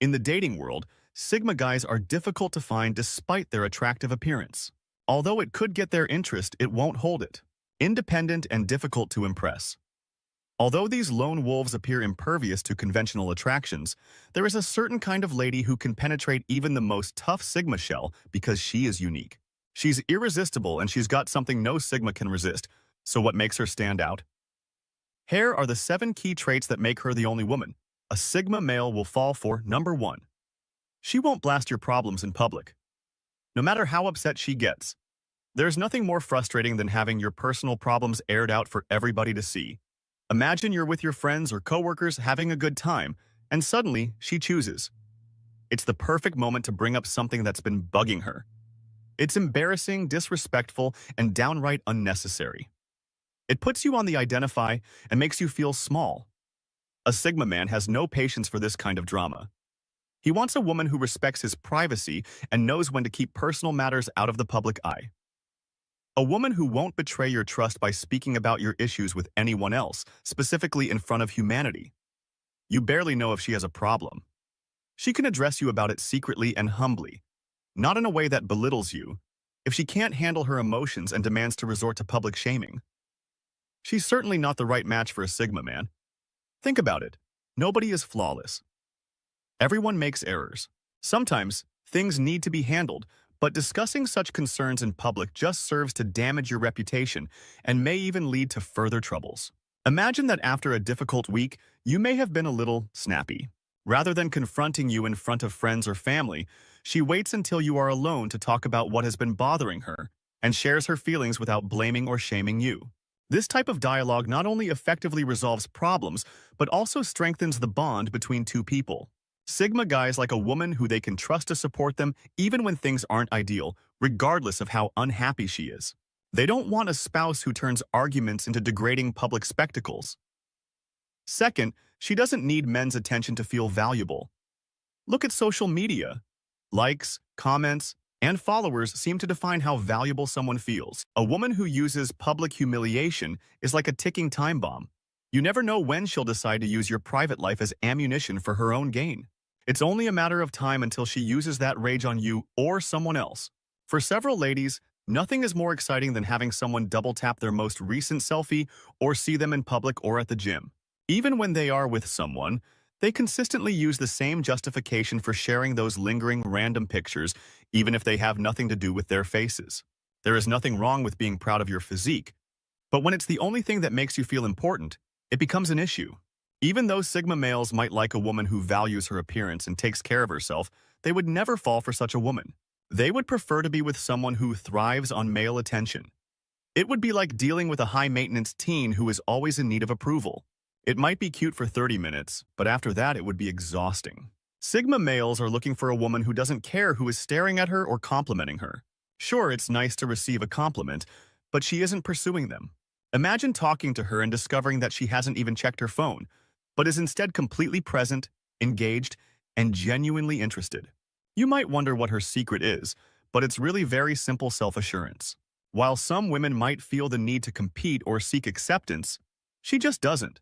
In the dating world, Sigma guys are difficult to find despite their attractive appearance. Although it could get their interest, it won't hold it. Independent and difficult to impress. Although these lone wolves appear impervious to conventional attractions, there is a certain kind of lady who can penetrate even the most tough Sigma shell because she is unique. She's irresistible and she's got something no Sigma can resist. So what makes her stand out? Here are the 7 key traits that make her the only woman a Sigma male will fall for. Number 1. She won't blast your problems in public. No matter how upset she gets, there's nothing more frustrating than having your personal problems aired out for everybody to see. Imagine you're with your friends or coworkers having a good time, and suddenly she chooses. It's the perfect moment to bring up something that's been bugging her. It's embarrassing, disrespectful, and downright unnecessary. It puts you on the identify and makes you feel small. A Sigma man has no patience for this kind of drama. He wants a woman who respects his privacy and knows when to keep personal matters out of the public eye. A woman who won't betray your trust by speaking about your issues with anyone else, specifically in front of humanity. You barely know if she has a problem. She can address you about it secretly and humbly, not in a way that belittles you. If she can't handle her emotions and demands to resort to public shaming, she's certainly not the right match for a Sigma man. Think about it. Nobody is flawless. Everyone makes errors. Sometimes, things need to be handled, but discussing such concerns in public just serves to damage your reputation and may even lead to further troubles. Imagine that after a difficult week, you may have been a little snappy. Rather than confronting you in front of friends or family, she waits until you are alone to talk about what has been bothering her and shares her feelings without blaming or shaming you. This type of dialogue not only effectively resolves problems, but also strengthens the bond between two people. Sigma guys like a woman who they can trust to support them even when things aren't ideal, regardless of how unhappy she is. They don't want a spouse who turns arguments into degrading public spectacles. Second, she doesn't need men's attention to feel valuable. Look at social media. Likes, comments, and followers seem to define how valuable someone feels. A woman who uses public humiliation is like a ticking time bomb. You never know when she'll decide to use your private life as ammunition for her own gain. It's only a matter of time until she uses that rage on you or someone else. For several ladies, nothing is more exciting than having someone double-tap their most recent selfie or see them in public or at the gym. Even when they are with someone, they consistently use the same justification for sharing those lingering random pictures, even if they have nothing to do with their faces. There is nothing wrong with being proud of your physique, but when it's the only thing that makes you feel important, it becomes an issue. Even though Sigma males might like a woman who values her appearance and takes care of herself, they would never fall for such a woman. They would prefer to be with someone who thrives on male attention. It would be like dealing with a high-maintenance teen who is always in need of approval. It might be cute for 30 minutes, but after that it would be exhausting. Sigma males are looking for a woman who doesn't care who is staring at her or complimenting her. Sure, it's nice to receive a compliment, but she isn't pursuing them. Imagine talking to her and discovering that she hasn't even checked her phone, but is instead completely present, engaged, and genuinely interested. You might wonder what her secret is, but it's really very simple self-assurance. While some women might feel the need to compete or seek acceptance, she just doesn't.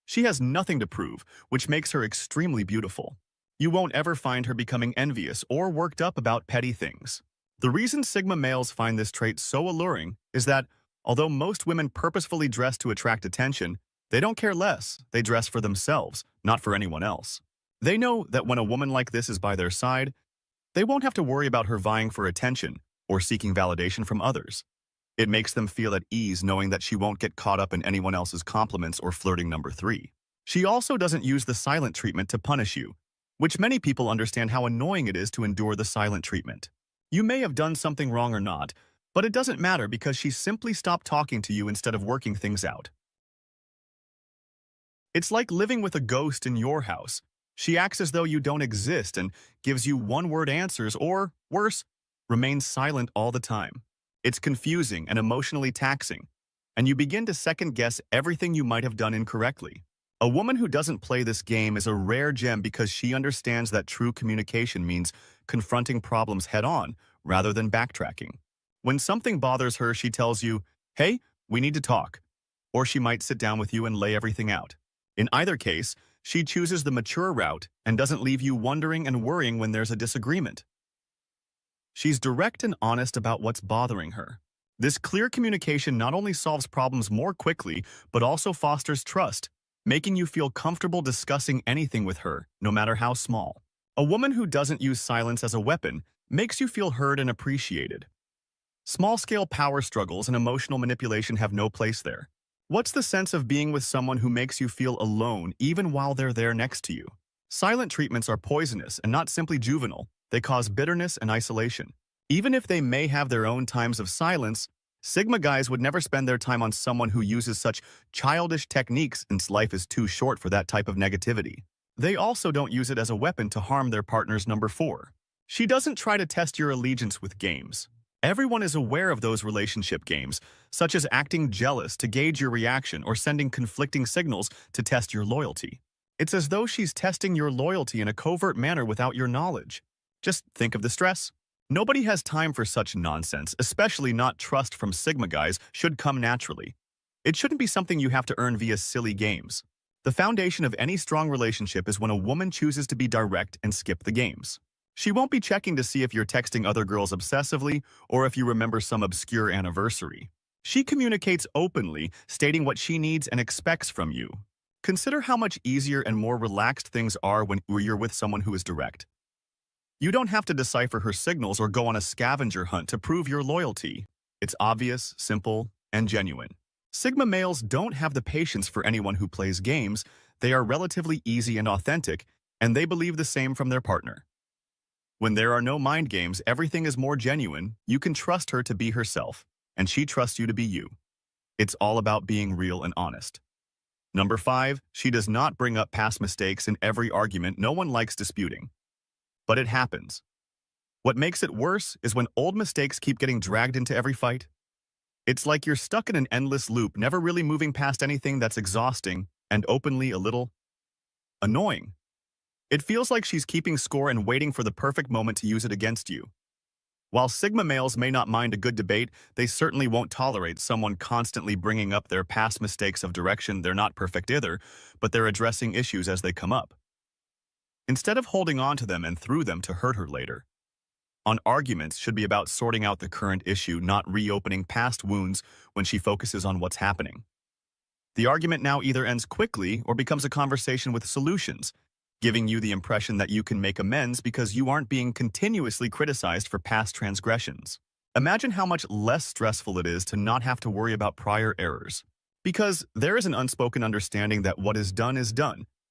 She has nothing to prove, which makes her extremely beautiful. You won't ever find her becoming envious or worked up about petty things. The reason Sigma males find this trait so alluring is that, although most women purposefully dress to attract attention, they don't care less. They dress for themselves, not for anyone else. They know that when a woman like this is by their side, they won't have to worry about her vying for attention or seeking validation from others. It makes them feel at ease knowing that she won't get caught up in anyone else's compliments or flirting number 3. She also doesn't use the silent treatment to punish you, which many people understand how annoying it is to endure the silent treatment. You may have done something wrong or not, but it doesn't matter because she simply stopped talking to you instead of working things out. It's like living with a ghost in your house. She acts as though you don't exist and gives you one-word answers or, worse, remains silent all the time. It's confusing and emotionally taxing, and you begin to second-guess everything you might have done incorrectly. A woman who doesn't play this game is a rare gem because she understands that true communication means confronting problems head-on rather than backtracking. When something bothers her, she tells you, "Hey, we need to talk," or she might sit down with you and lay everything out. In either case, She chooses the mature route and doesn't leave you wondering and worrying when there's a disagreement. She's direct and honest about what's bothering her. This clear communication not only solves problems more quickly, but also fosters trust, making you feel comfortable discussing anything with her, no matter how small. A woman who doesn't use silence as a weapon makes you feel heard and appreciated. Small-scale power struggles and emotional manipulation have no place there. What's the sense of being with someone who makes you feel alone even while they're there next to you? Silent treatments are poisonous and not simply juvenile. They cause bitterness and isolation. Even if they may have their own times of silence, Sigma guys would never spend their time on someone who uses such childish techniques since life is too short for that type of negativity. They also don't use it as a weapon to harm their partner's number 4. She doesn't try to test your allegiance with games. Everyone is aware of those relationship games, such as acting jealous to gauge your reaction or sending conflicting signals to test your loyalty. It's as though she's testing your loyalty in a covert manner without your knowledge. Just think of the stress. Nobody has time for such nonsense, especially not trust from Sigma guys should come naturally. It shouldn't be something you have to earn via silly games. The foundation of any strong relationship is when a woman chooses to be direct and skip the games. She won't be checking to see if you're texting other girls obsessively or if you remember some obscure anniversary. She communicates openly, stating what she needs and expects from you. Consider how much easier and more relaxed things are when you're with someone who is direct. You don't have to decipher her signals or go on a scavenger hunt to prove your loyalty. It's obvious, simple, and genuine. Sigma males don't have the patience for anyone who plays games. They are relatively easy and authentic, and they believe the same from their partner. When there are no mind games, everything is more genuine. You can trust her to be herself, and she trusts you to be you. It's all about being real and honest. Number 5, she does not bring up past mistakes in every argument. No one likes disputing. But it happens. What makes it worse is when old mistakes keep getting dragged into every fight. It's like you're stuck in an endless loop, never really moving past anything that's exhausting and openly a little annoying. It feels like she's keeping score and waiting for the perfect moment to use it against you. While Sigma males may not mind a good debate, they certainly won't tolerate someone constantly bringing up their past mistakes of direction. They're not perfect either, but they're addressing issues as they come up, instead of holding on to them and through them to hurt her later. Arguments should be about sorting out the current issue, not reopening past wounds when she focuses on what's happening. The argument now either ends quickly or becomes a conversation with solutions, giving you the impression that you can make amends because you aren't being continuously criticized for past transgressions. Imagine how much less stressful it is to not have to worry about prior errors. Because there is an unspoken understanding that what is done,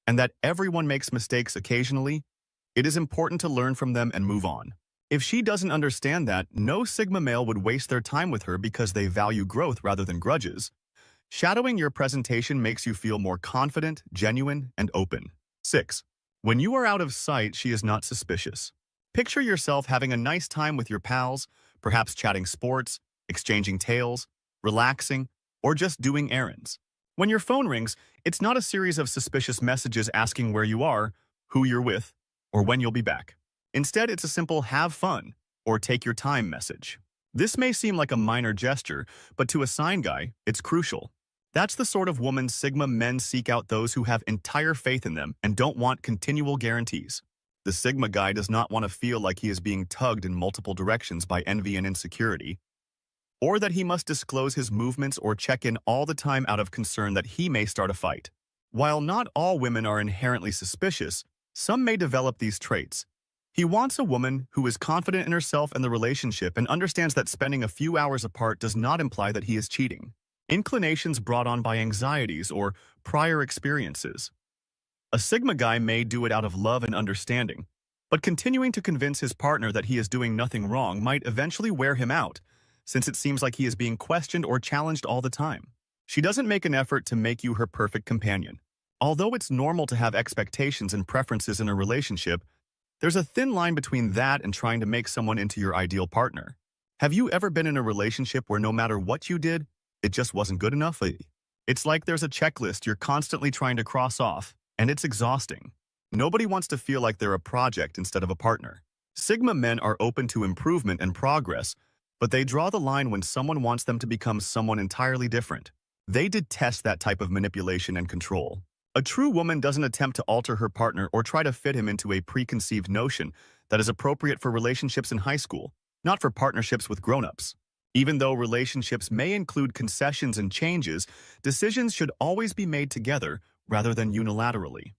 and that everyone makes mistakes occasionally, it is important to learn from them and move on. If she doesn't understand that, no Sigma male would waste their time with her because they value growth rather than grudges. Shadowing your presentation makes you feel more confident, genuine, and open. 6. When you are out of sight, she is not suspicious. Picture yourself having a nice time with your pals, perhaps chatting sports, exchanging tales, relaxing, or just doing errands. When your phone rings, it's not a series of suspicious messages asking where you are, who you're with, or when you'll be back. Instead, it's a simple "have fun" or "take your time" message. This may seem like a minor gesture, but to a sign guy, it's crucial. That's the sort of woman Sigma men seek out, those who have entire faith in them and don't want continual guarantees. The Sigma guy does not want to feel like he is being tugged in multiple directions by envy and insecurity, or that he must disclose his movements or check in all the time out of concern that he may start a fight. While not all women are inherently suspicious, some may develop these traits. He wants a woman who is confident in herself and the relationship and understands that spending a few hours apart does not imply that he is cheating. Inclinations brought on by anxieties or prior experiences. A Sigma guy may do it out of love and understanding, but continuing to convince his partner that he is doing nothing wrong might eventually wear him out, since it seems like he is being questioned or challenged all the time. She doesn't make an effort to make you her perfect companion. Although it's normal to have expectations and preferences in a relationship, there's a thin line between that and trying to make someone into your ideal partner. Have you ever been in a relationship where no matter what you did, it just wasn't good enough? It's like there's a checklist you're constantly trying to cross off, and it's exhausting. Nobody wants to feel like they're a project instead of a partner. Sigma men are open to improvement and progress, but they draw the line when someone wants them to become someone entirely different. They detest that type of manipulation and control. A true woman doesn't attempt to alter her partner or try to fit him into a preconceived notion that is appropriate for relationships in high school, not for partnerships with grown-ups. Even though relationships may include concessions and changes, decisions should always be made together rather than unilaterally.